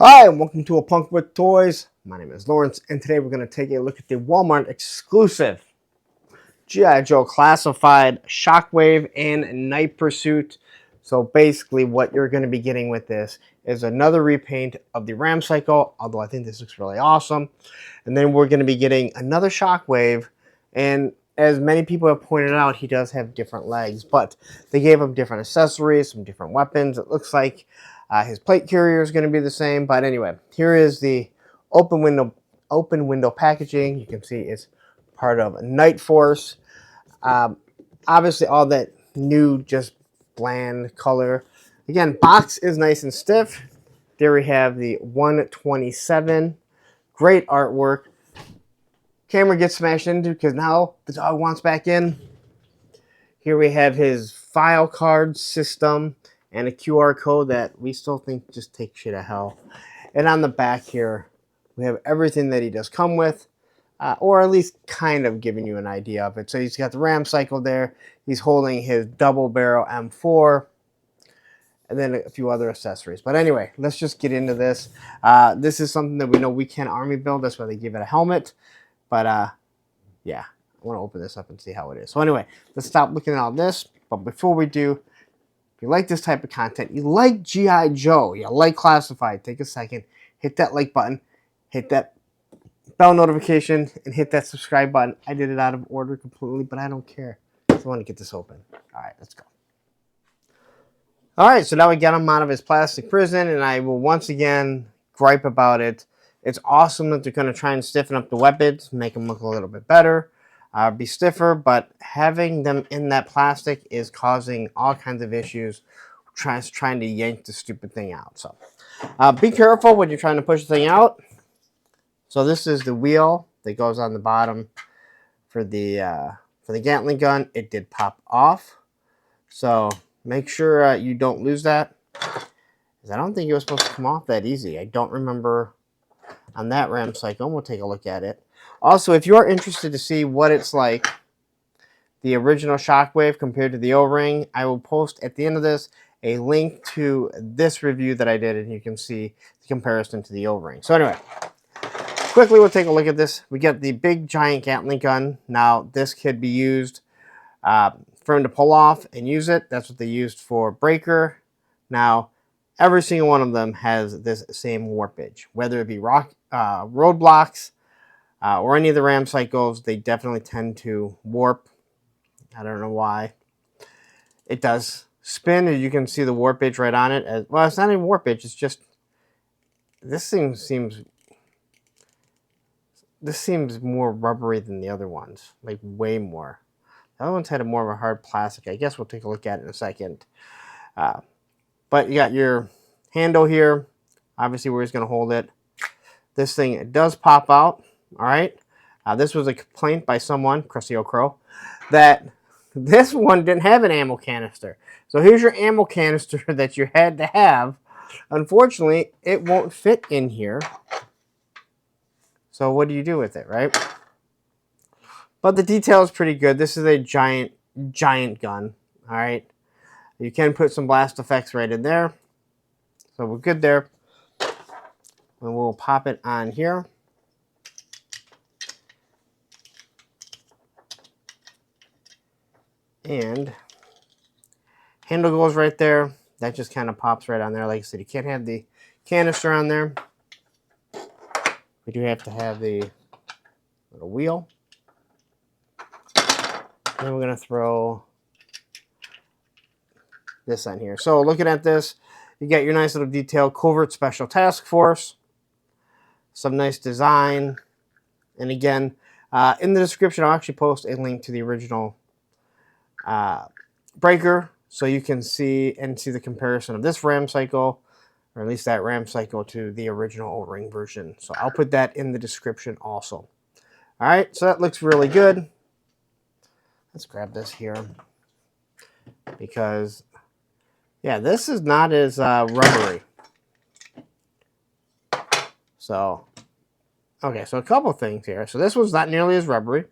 Hi, and welcome to A Punk with Toys. My name is Lawrence, and today we're going to take a look at the Walmart exclusive G.I. Joe Classified Shockwave and Night Pursuit. So basically what you're going to be getting with this is another repaint of the Ram Cycle, although I think this looks really awesome. And then we're going to be getting another Shockwave, and as many people have pointed out, he does have different legs, but they gave him different accessories, some different weapons. It looks like his plate carrier is going to be the same, but anyway, here is the open window packaging. You can see it's part of Night Force. Obviously, all that new, just bland color. Again, box is nice and stiff. There we have the 127. Great artwork. Camera gets smashed into because now the dog wants back in. Here we have his file card system and a QR code that we still think just takes shit to hell. And on the back here, we have everything that he does come with, or at least kind of giving you an idea of it. So he's got the Ram Cycle there. He's holding his double barrel M4, and then a few other accessories. But anyway, let's just get into this. This is something that we know we can't army build. That's why they give it a helmet. But yeah, I want to open this up and see how it is. So anyway, let's stop looking at all this. But before we do, if you like this type of content, you like G.I. Joe, you like Classified, take a second, hit that like button, hit that bell notification, and hit that subscribe button. I did it out of order completely, but I don't care. I just want to get this open. All right, let's go. All right, so now we got him out of his plastic prison, and I will once again gripe about it. It's awesome that they're going to try and stiffen up the weapons, make them look a little bit better, be stiffer, but having them in that plastic is causing all kinds of issues trying to yank the stupid thing out. So be careful when you're trying to push the thing out. So this is the wheel that goes on the bottom for the Gatling gun. It did pop off, so make sure you don't lose that, because I don't think it was supposed to come off that easy. I don't remember on that Ram Cycle. We'll take a look at it. Also, if you're interested to see what it's like, the original Shockwave compared to the O-ring, I will post at the end of this a link to this review that I did, and you can see the comparison to the O-ring. So anyway, quickly we'll take a look at this. We got the big giant Gatling gun. Now this could be used for him to pull off and use it. That's what they used for Breaker. Now every single one of them has this same warpage, whether it be roadblocks or any of the Ram Cycles. They definitely tend to warp. I don't know why. It does spin, and you can see the warpage right on it. Well, it's not even warpage. It's just this thing seems more rubbery than the other ones, like way more. The other ones had a more of a hard plastic. I guess we'll take a look at it in a second. But you got your handle here, obviously where he's going to hold it. This thing, it does pop out. All right. This was a complaint by someone, Crusty O'Crow, that this one didn't have an ammo canister. So here's your ammo canister that you had to have. Unfortunately, it won't fit in here. So what do you do with it, right? But the detail is pretty good. This is a giant gun. All right. You can put some blast effects right in there. So we're good there. And we'll pop it on here. And handle goes right there. That just kind of pops right on there. Like I said, you can't have the canister on there. We do have to have the little wheel. And then we're going to throw this on here. So looking at this, you got your nice little detail, Covert Special Task Force. Some nice design. And again, in the description, I'll actually post a link to the original Breaker, so you can see the comparison of this Ram Cycle, or at least that Ram Cycle, to the original O-ring version. So I'll put that in the description also. All right, so that looks really good. Let's grab this here, because yeah, this is not as rubbery. So okay, so a couple things here. So this one's not nearly as rubbery.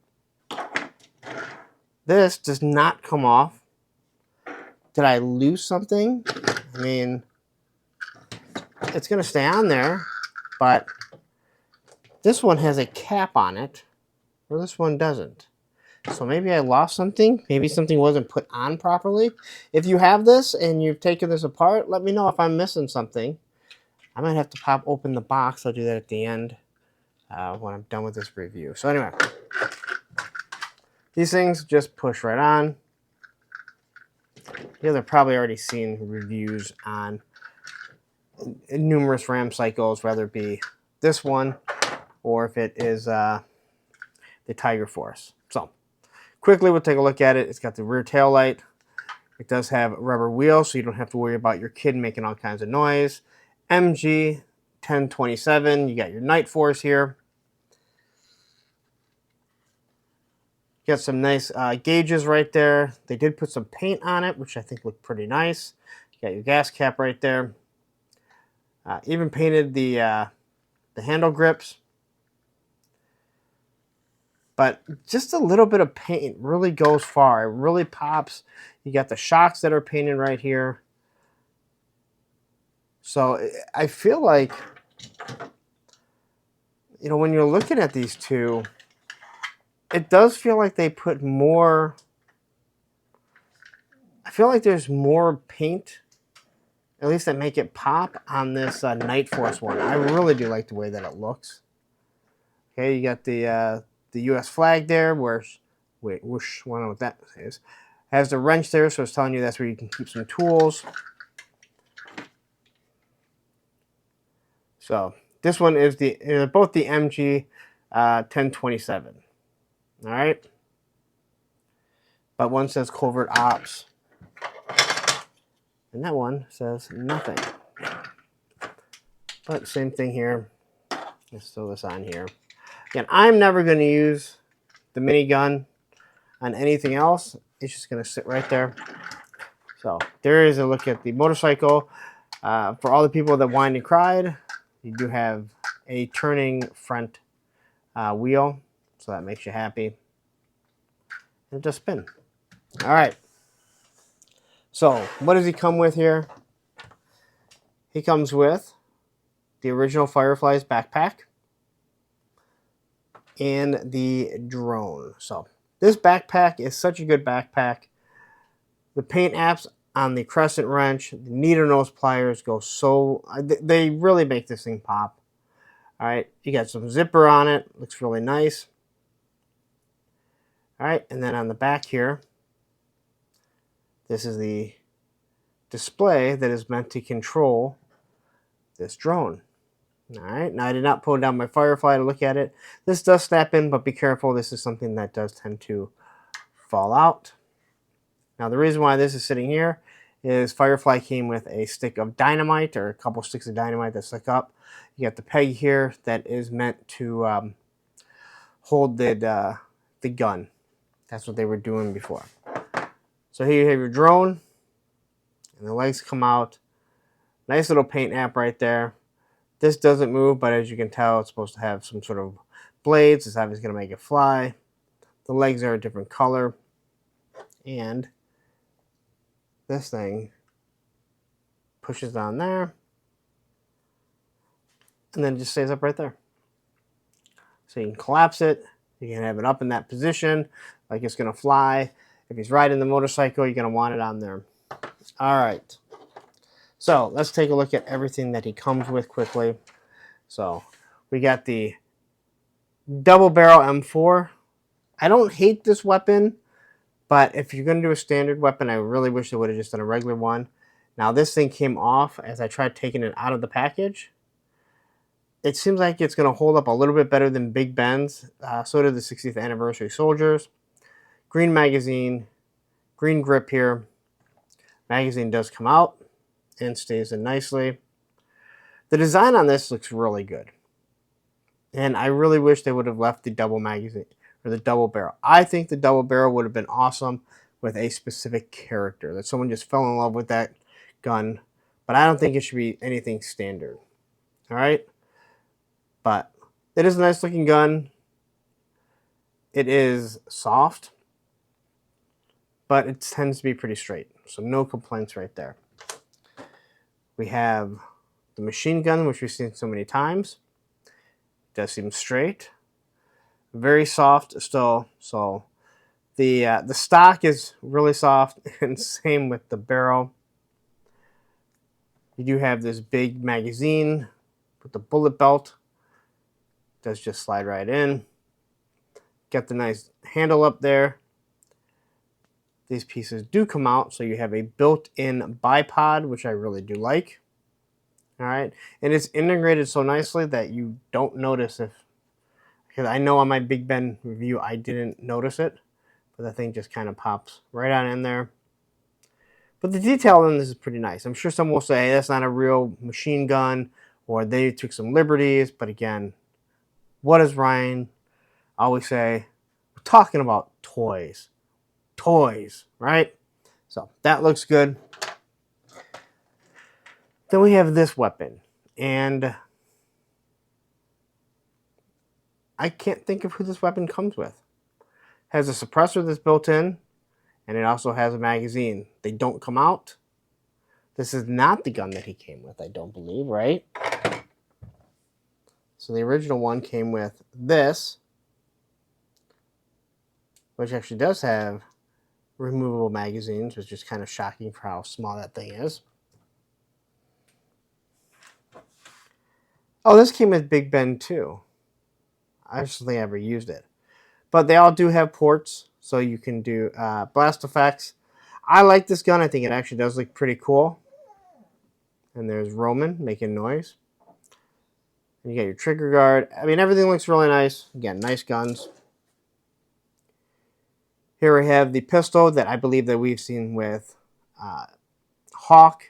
This does not come off. Did I lose something? I mean, it's going to stay on there, but this one has a cap on it, or this one doesn't. So maybe I lost something. Maybe something wasn't put on properly. If you have this and you've taken this apart, let me know if I'm missing something. I might have to pop open the box. I'll do that at the end when I'm done with this review. So anyway, these things just push right on. You guys have probably already seen reviews on numerous RAM cycles, whether it be this one or if it is the Tiger Force. So quickly, we'll take a look at it. It's got the rear tail light. It does have rubber wheels, so you don't have to worry about your kid making all kinds of noise. MG 1027. You got your Night Force here. Got some nice gauges right there. They did put some paint on it, which I think looked pretty nice. You got your gas cap right there. Even painted the handle grips. But just a little bit of paint really goes far. It really pops. You got the shocks that are painted right here. So I feel like, you know, when you're looking at these two, it does feel like they put more. I feel like there's more paint, at least that make it pop, on this Night Force one. I really do like the way that it looks. Okay, you got the U.S. flag there. Where's, wait, whoosh, I don't know what that is. Has the wrench there, so it's telling you that's where you can keep some tools. So this one is both the MG 1027. All right, but one says covert ops, and that one says nothing. But same thing here. Let's throw this on here. Again, I'm never going to use the minigun on anything else. It's just going to sit right there. So there is a look at the motorcycle. For all the people that whined and cried, you do have a turning front wheel, so that makes you happy. And just spin. All right. So what does he come with here? He comes with the original Fireflies backpack and the drone. So this backpack is such a good backpack. The paint apps on the crescent wrench, the needle nose pliers go so, they really make this thing pop. All right, you got some zipper on it, looks really nice. All right, and then on the back here, this is the display that is meant to control this drone. All right, now I did not pull down my Firefly to look at it. This does snap in, but be careful. This is something that does tend to fall out. Now the reason why this is sitting here is Firefly came with a stick of dynamite, or a couple sticks of dynamite that stick up. You got the peg here that is meant to hold the gun. That's what they were doing before. So here you have your drone, and the legs come out. Nice little paint app right there. This doesn't move, but as you can tell, it's supposed to have some sort of blades. It's obviously going to make it fly. The legs are a different color. And this thing pushes down there. And then it just stays up right there. So you can collapse it. You can have it up in that position, like it's going to fly. If he's riding the motorcycle, you're going to want it on there. All right. So let's take a look at everything that he comes with quickly. So we got the double barrel M4. I don't hate this weapon, but if you're going to do a standard weapon, I really wish they would have just done a regular one. Now this thing came off as I tried taking it out of the package. It seems like it's going to hold up a little bit better than Big Ben's. So did the 60th anniversary soldiers. Green magazine, green grip here. Magazine does come out and stays in nicely. The design on this looks really good. And I really wish they would have left the double magazine, or the double barrel. I think the double barrel would have been awesome with a specific character, that someone just fell in love with that gun. But I don't think it should be anything standard. All right? But it is a nice looking gun. It is soft, but it tends to be pretty straight. So no complaints right there. We have the machine gun, which we've seen so many times. It does seem straight. Very soft still. So the stock is really soft, and same with the barrel. You do have this big magazine with the bullet belt. It does just slide right in. Got the nice handle up there. These pieces do come out, so you have a built-in bipod, which I really do like. All right, and it's integrated so nicely that you don't notice if, because I know on my Big Ben review I didn't notice it, but the thing just kind of pops right on in there. But the detail in this is pretty nice. I'm sure someone will say, hey, that's not a real machine gun, or they took some liberties. But again, what does Ryan always say? We're talking about toys. Toys, right? So that looks good. Then we have this weapon. And I can't think of who this weapon comes with. It has a suppressor that's built in. And it also has a magazine. They don't come out. This is not the gun that he came with, I don't believe, right? So the original one came with this, which actually does have removable magazines, which is kind of shocking for how small that thing is. Oh, this came with Big Ben too. I just think I ever used it. But they all do have ports, so you can do blast effects. I like this gun. I think it actually does look pretty cool. And there's Roman making noise. And you got your trigger guard. I mean, everything looks really nice. Again, nice guns. Here we have the pistol that I believe that we've seen with Hawk.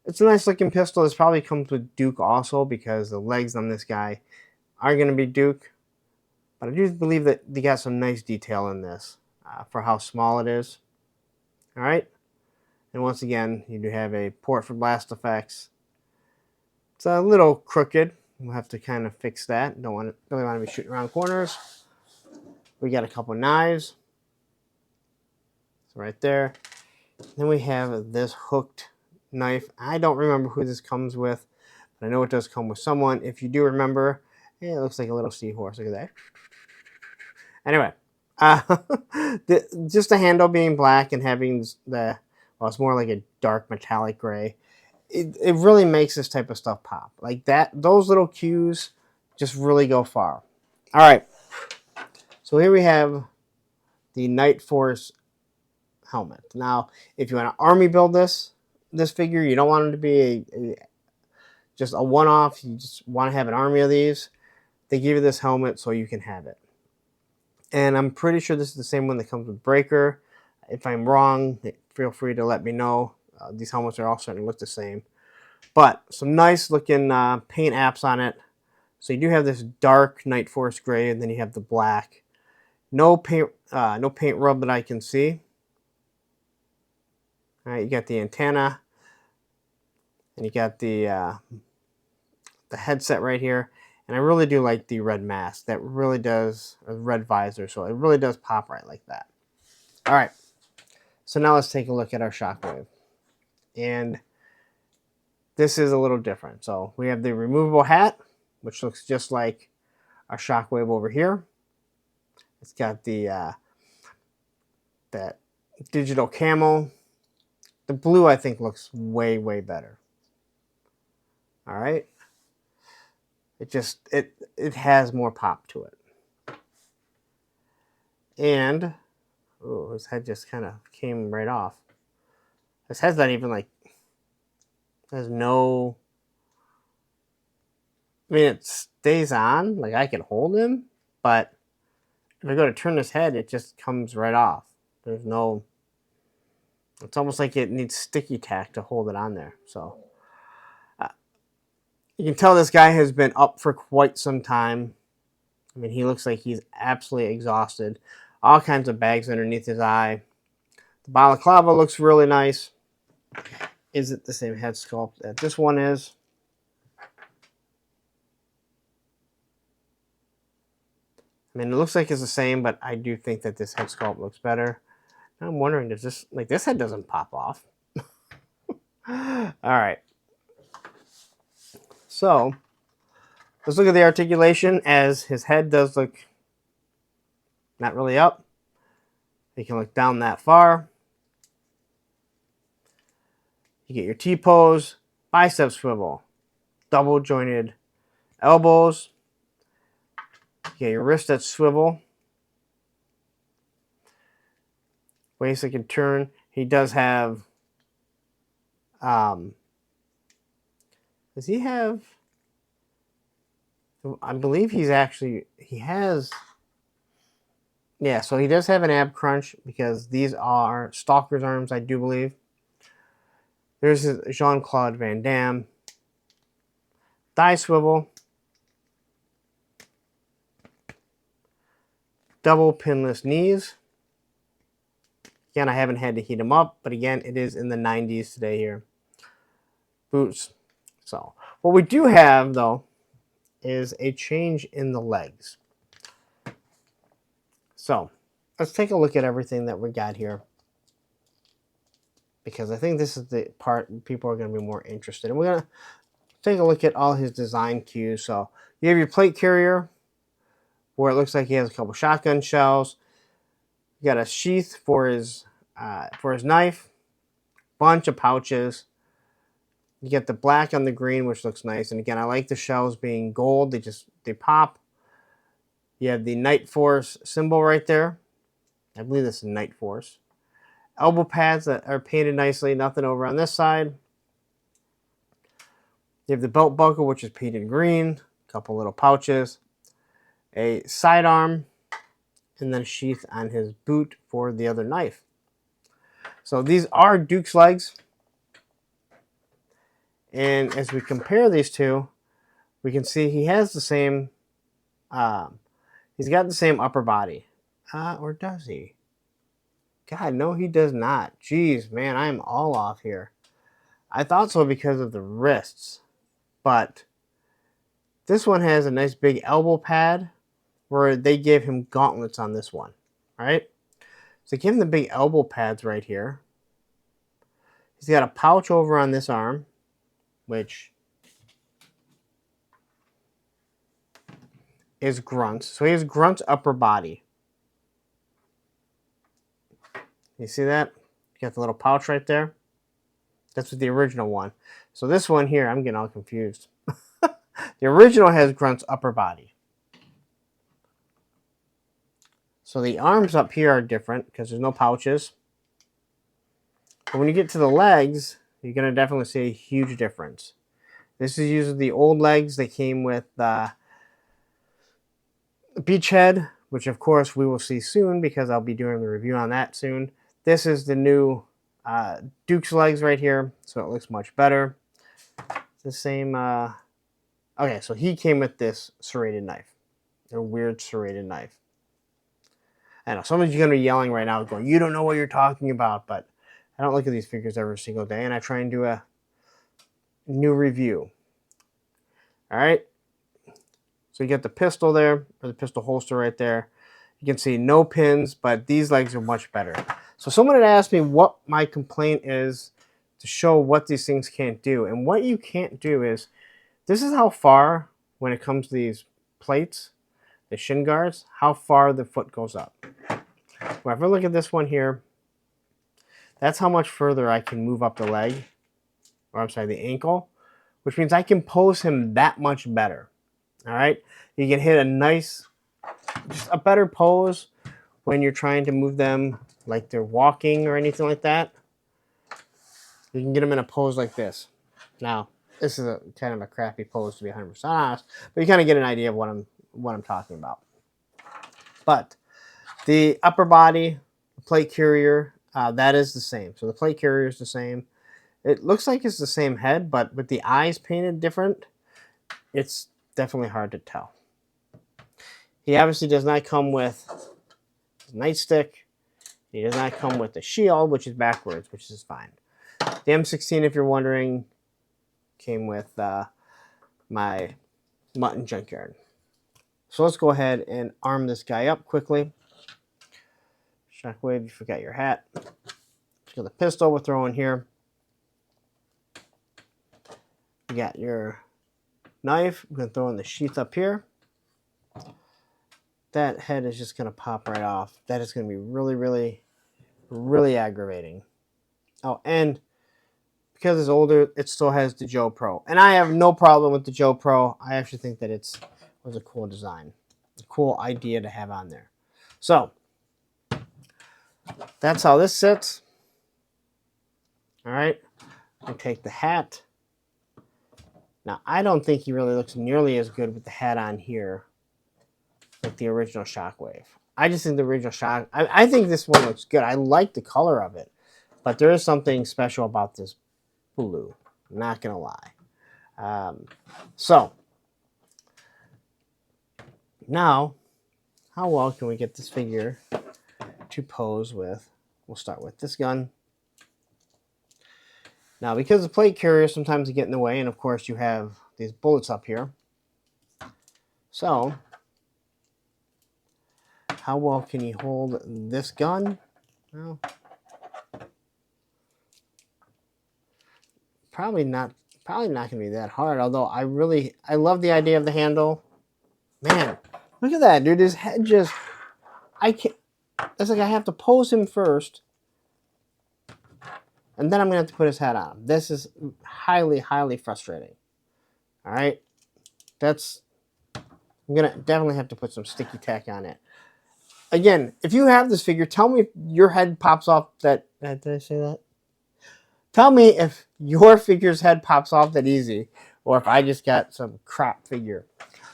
It's a nice looking pistol. This probably comes with Duke also, because the legs on this guy are going to be Duke. But I do believe that they got some nice detail in this for how small it is. All right. And once again, you do have a port for blast effects. It's a little crooked. We'll have to kind of fix that. Really want to be shooting around corners. We got a couple knives. So right there. Then we have this hooked knife. I don't remember who this comes with, but I know it does come with someone. If you do remember, it looks like a little seahorse. Look at that. Anyway, just the handle being black and having well, it's more like a dark metallic gray. It really makes this type of stuff pop. Like that, those little cues just really go far. All right. So here we have the Night Force helmet. Now, if you want to army build this figure, you don't want it to be just a one-off. You just want to have an army of these. They give you this helmet so you can have it. And I'm pretty sure this is the same one that comes with Breaker. If I'm wrong, feel free to let me know. These helmets are all starting to look the same. But some nice looking paint apps on it. So you do have this dark Night Force gray, and then you have the black. No paint rub that I can see. All right, you got the antenna, and you got the headset right here. And I really do like the red mask. That really does, a red visor, so it really does pop right like that. All right, so now let's take a look at our Shockwave. And this is a little different. So we have the removable hat, which looks just like our Shockwave over here. It's got the that digital camo. The blue, I think, looks way, way better. All right. It has more pop to it. And, oh, his head just kind of came right off. His head's not even like, there's no, I mean, it stays on, like I can hold him, but if I go to turn his head, it just comes right off. There's no, it's almost like it needs sticky tack to hold it on there. So you can tell this guy has been up for quite some time. I mean, he looks like he's absolutely exhausted. All kinds of bags underneath his eye. The balaclava looks really nice. Is it the same head sculpt that this one is? I mean, it looks like it's the same, but I do think that this head sculpt looks better. I'm wondering, does this, like, this head doesn't pop off. All right. So let's look at the articulation, as his head does look not really up. You can look down that far. You get your T-pose, bicep swivel, double jointed elbows. You get your wrist at swivel. Waist that can turn. He does have, does he have, I believe he has, yeah, so he does have an ab crunch, because these are Stalker's arms, I do believe. There's his Jean-Claude Van Damme. Thigh swivel. Double pinless knees. Again, I haven't had to heat them up, but again, it is in the 90s today here. Boots. So, what we do have, though, is a change in the legs. So, let's take a look at everything that we got here, because I think this is the part people are going to be more interested in. We're going to take a look at all his design cues. So, you have your plate carrier, where it looks like he has a couple shotgun shells. You got a sheath for his knife, bunch of pouches. You get the black on the green, which looks nice. And again, I like the shells being gold. They pop. You have the Night Force symbol right there. I believe this is Night Force. Elbow pads that are painted nicely. Nothing over on this side. You have the belt buckle, which is painted green. A couple little pouches. A sidearm. And then a sheath on his boot for the other knife. So these are Duke's legs. And as we compare these two, we can see he has the same, he's got the same upper body. Or does he? God, no, he does not. Jeez, man, I am all off here. I thought so because of the wrists. But this one has a nice big elbow pad, where they gave him gauntlets on this one, right? So give him the big elbow pads right here. He's got a pouch over on this arm, which is Grunt's. So he has Grunt's upper body. You see that? You got the little pouch right there. That's with the original one. So this one here, I'm getting all confused. The original has Grunt's upper body. So the arms up here are different because there's no pouches. But when you get to the legs, you're going to definitely see a huge difference. This is using the old legs. They came with Beachhead, which of course we will see soon, because I'll be doing the review on that soon. This is the new Duke's legs right here, so it looks much better. It's the same. Okay, so he came with this serrated knife, a weird serrated knife. I know some of you are going to be yelling right now, going, "You don't know what you're talking about," but I don't look at these figures every single day, and I try and do a new review. All right. So you get the pistol there, or the pistol holster right there. You can see no pins, but these legs are much better. So someone had asked me what my complaint is to show what these things can't do. And what you can't do is, this is how far, when it comes to these plates, the shin guards, how far the foot goes up. Well, if I look at this one here, that's how much further I can move up the leg, or I'm sorry, the ankle, which means I can pose him that much better. All right, you can hit a nice, just a better pose when you're trying to move them like they're walking or anything like that. You can get them in a pose like this. Now, this is a kind of a crappy pose, to be 100% honest, but you kind of get an idea of what I'm talking about. But the upper body, the plate carrier, that is the same. So the plate carrier is the same. It looks like it's the same head, but with the eyes painted different, it's definitely hard to tell. He obviously does not come with a nightstick. He does not come with the shield, which is backwards, which is fine. The M16, if you're wondering, came with my Mutton Junkyard. So let's go ahead and arm this guy up quickly. Shockwave, you forgot your hat. Let's get the pistol we're throwing here. You got your knife. I'm going to throw in the sheath up here. That head is just going to pop right off. That is going to be really, really, really aggravating. Oh, and because it's older, it still has the Joe Pro. And I have no problem with the Joe Pro. I actually think that it was a cool design. A cool idea to have on there. So, that's how this sits. All right. I take the hat. Now, I don't think he really looks nearly as good with the hat on here like the original Shockwave. I just think the original I think this one looks good. I like the color of it. But there is something special about this blue. I'm not going to lie. So, now, how well can we get this figure to pose with? We'll start with this gun. Now, because the plate carrier sometimes they get in the way, and of course you have these bullets up here. So, how well can you hold this gun? Well, probably not going to be that hard, although I love the idea of the handle. Man, look at that, dude. His head just, it's like I have to pose him first, and then I'm going to have to put his hat on him. This is highly, highly frustrating. All right? I'm going to definitely have to put some sticky tack on it. Again, if you have this figure, tell me if your head pops off that... Did I say that? Tell me if your figure's head pops off that easy, or if I just got some crap figure.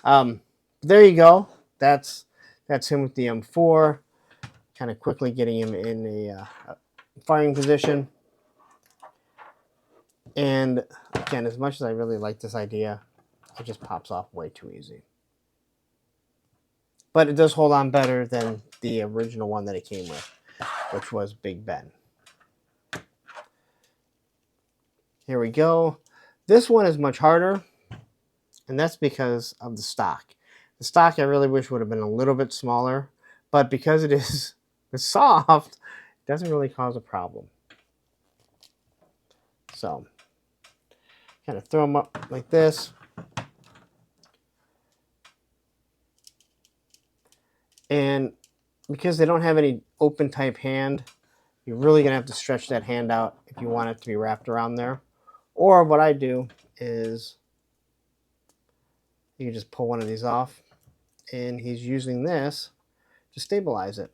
There you go. That's him with the M4. Kind of quickly getting him in a firing position. And again, as much as I really like this idea, it just pops off way too easy. But it does hold on better than the original one that it came with, which was Big Ben. Here we go. This one is much harder, and that's because of the stock. The stock I really wish would have been a little bit smaller, but because it's soft, it doesn't really cause a problem. So, kind of throw them up like this. And because they don't have any open type hand, you're really going to have to stretch that hand out if you want it to be wrapped around there. Or what I do is you just pull one of these off, and he's using this to stabilize it.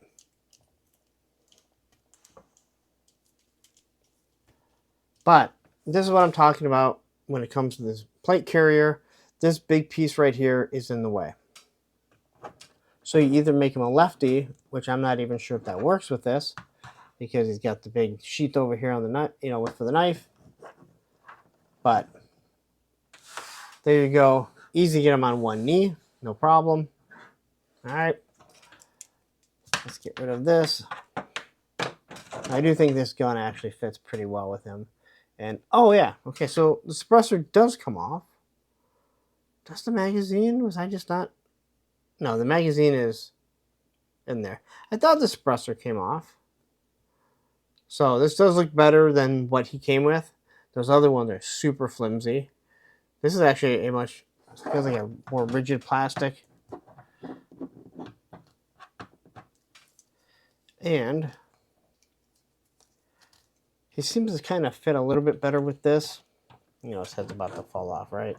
But this is what I'm talking about when it comes to this plate carrier. This big piece right here is in the way. So you either make him a lefty, which I'm not even sure if that works with this, because he's got the big sheath over here on the knife, for the knife. But there you go. Easy to get him on one knee, no problem. All right. Let's get rid of this. I do think this gun actually fits pretty well with him. And, oh yeah, okay, so the suppressor does come off. Does the magazine? Was I just not? No, the magazine is in there. I thought the suppressor came off. So this does look better than what he came with. Those other ones are super flimsy. This is actually feels like a more rigid plastic. And he seems to kind of fit a little bit better with this. His head's about to fall off, right?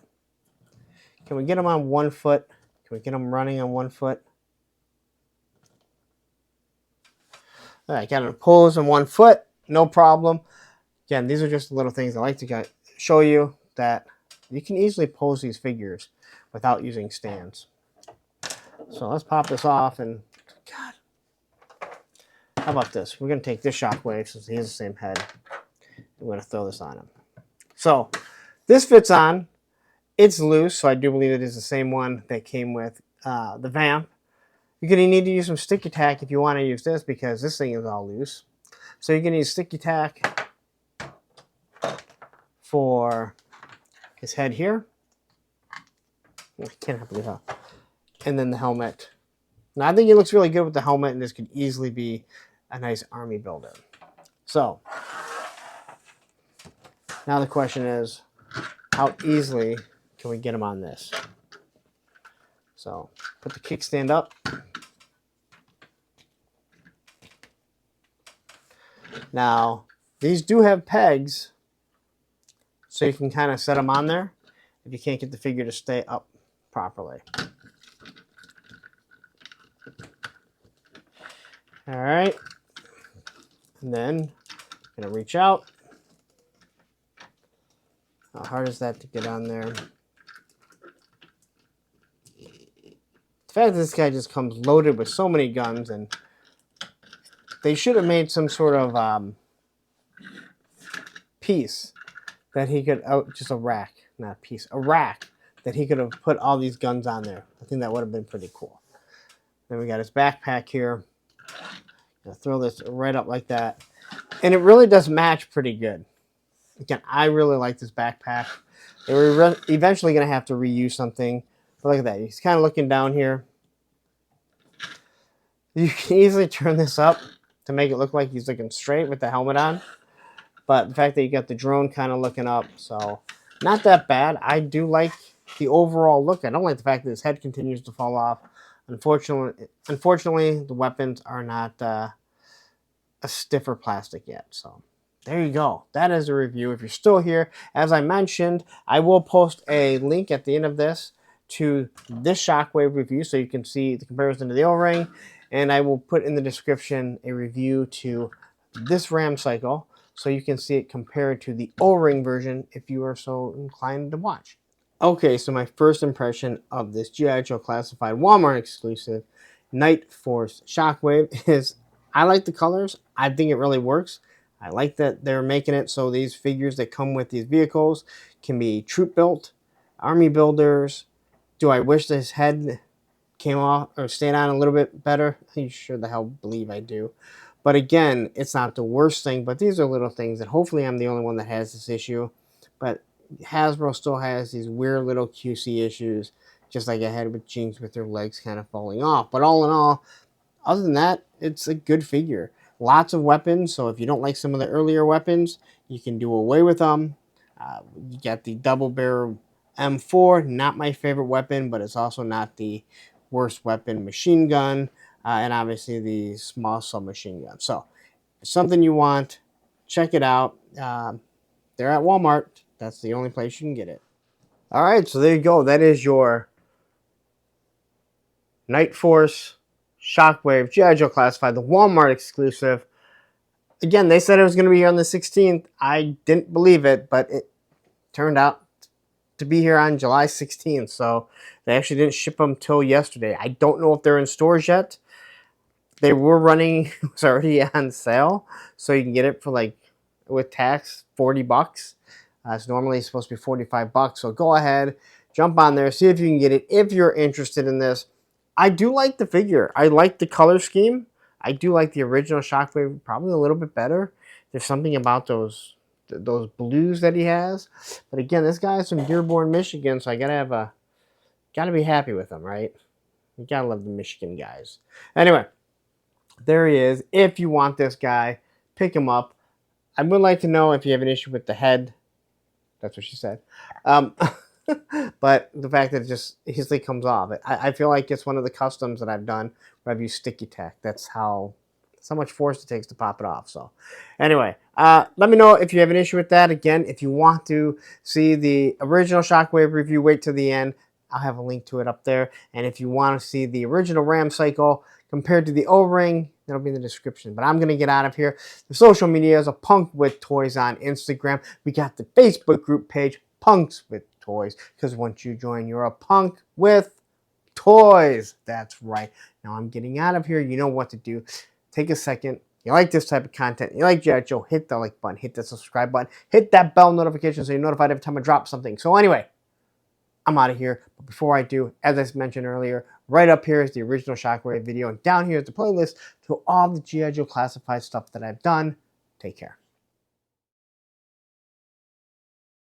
Can we get him on one foot? Can we get him running on one foot? All right, got him pose on one foot, no problem. Again, these are just little things I like to show you that you can easily pose these figures without using stands. So let's pop this off, and God, how about this? We're going to take this Shockwave since he has the same head. We're going to throw this on him. So this fits on. It's loose, so I do believe it is the same one that came with the Vamp. You're going to need to use some sticky tack if you want to use this, because this thing is all loose. So you're going to use sticky tack for his head here. I can't believe how. And then the helmet. Now I think it looks really good with the helmet, and this could easily be a nice army builder. So now the question is, how easily can we get him on this? So put the kickstand up. Now, these do have pegs, so you can kind of set them on there if you can't get the figure to stay up properly. All right. And then I'm going to reach out. How hard is that to get on there? The fact that this guy just comes loaded with so many guns, and they should have made some sort of piece that he could, just a rack, not a piece, a rack that he could have put all these guns on there. I think that would have been pretty cool. Then we got his backpack here. Gonna throw this right up like that. And it really does match pretty good. Again, I really like this backpack. They were eventually going to have to reuse something. But look at that. He's kind of looking down here. You can easily turn this up to make it look like he's looking straight with the helmet on. But the fact that you got the drone kind of looking up, so not that bad. I do like the overall look. I don't like the fact that his head continues to fall off. Unfortunately, the weapons are not a stiffer plastic yet. So there you go. That is a review. If you're still here, as I mentioned, I will post a link at the end of this to this Shockwave review so you can see the comparison to the O-ring. And I will put in the description a review to this RAM cycle so you can see it compared to the O-ring version if you are so inclined to watch. Okay, so my first impression of this G.I. Joe Classified Walmart exclusive Night Force Shockwave is I like the colors. I think it really works. I like that they're making it so these figures that come with these vehicles can be troop built, army builders. Do I wish this head came off or stayed on a little bit better? I sure the hell believe I do. But again, it's not the worst thing, but these are little things that hopefully I'm the only one that has this issue. But Hasbro still has these weird little QC issues, just like I had with Jinx with their legs kind of falling off. But all in all, other than that, it's a good figure. Lots of weapons, so if you don't like some of the earlier weapons, you can do away with them. You got the double barrel M4, not my favorite weapon, but it's also not the worst weapon machine gun, and obviously the small submachine gun. So, if it's something you want, check it out. They're at Walmart. That's the only place you can get it. All right, so there you go. That is your Night Force Shockwave G.I. Joe Classified, the Walmart exclusive. Again, they said it was going to be here on the 16th. I didn't believe it, but it turned out to be here on July 16th. So they actually didn't ship them till yesterday. I don't know if they're in stores yet. They were running, it was already on sale. So you can get it for like, with tax, $40. It's normally supposed to be $45. So go ahead, jump on there, see if you can get it if you're interested in this. I do like the figure. I like the color scheme. I do like the original Shockwave probably a little bit better. There's something about those blues that he has. But again, this guy is from Dearborn, Michigan, so I gotta be happy with him, right? You gotta love the Michigan guys. Anyway, there he is. If you want this guy, pick him up. I would like to know if you have an issue with the head. That's what she said. But the fact that it just easily comes off. I feel like it's one of the customs that I've done where I've used sticky tack. That's how much force it takes to pop it off. So anyway, let me know if you have an issue with that. Again, if you want to see the original Shockwave review, wait till the end. I'll have a link to it up there. And if you want to see the original RAM cycle compared to the O-ring, that'll be in the description. But I'm going to get out of here. The social media is a Punk with Toys on Instagram. We got the Facebook group page, Punks with Toys, because once you join, you're a punk with toys. That's right. Now I'm getting out of here. You know what to do. Take a second. You like this type of content, you like G.I. Joe, hit the like button, hit the subscribe button, hit that bell notification so you're notified every time I drop something. So anyway, I'm out of here. But before I do, as I mentioned earlier, right up here is the original Shockwave video, and down here is the playlist to all the G.I. Joe classified stuff that I've done. Take care.